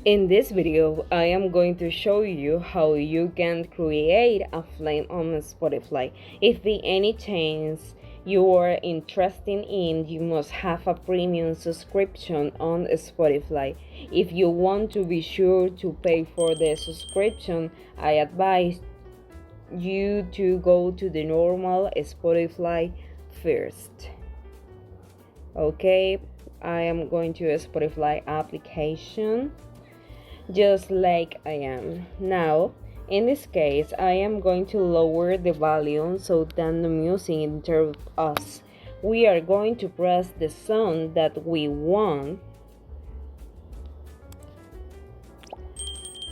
In this video, I am going to show you how you can create a flame on Spotify. If by any chance you are interested in, you must have a premium subscription on Spotify. If you want to be sure to pay for the subscription, I advise you to go to the normal Spotify first. Okay, I am going to a Spotify application just like I am. Now, in this case, I am going to lower the volume so that the music interrupts us. We are going to press the song that we want.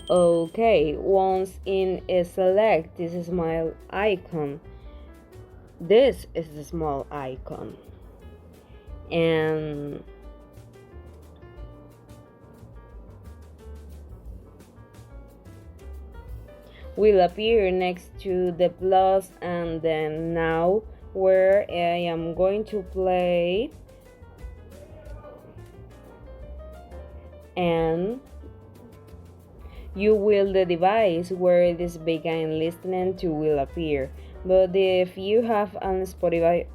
Okay, once in select this small icon. This is the small icon. And will appear next to the plus, and then now where I am going to play, and you will the device where this begin listening to will appear. But if you have on Spotify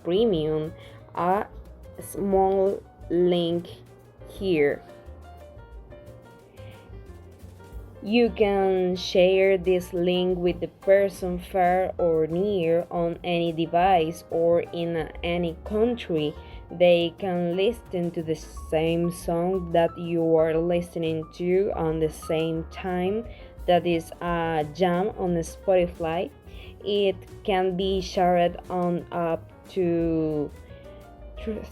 Premium, a small link here. You can share this link with the person far or near on any device or in any country. They can listen to the same song that you are listening to on the same time. That is a jam on Spotify. It can be shared on up to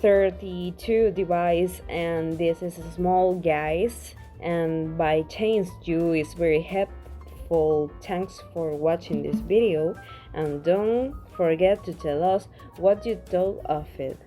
32 devices, and this is small, guys, and by chance you is very helpful. Thanks for watching this video, and don't forget to tell us what you thought of it.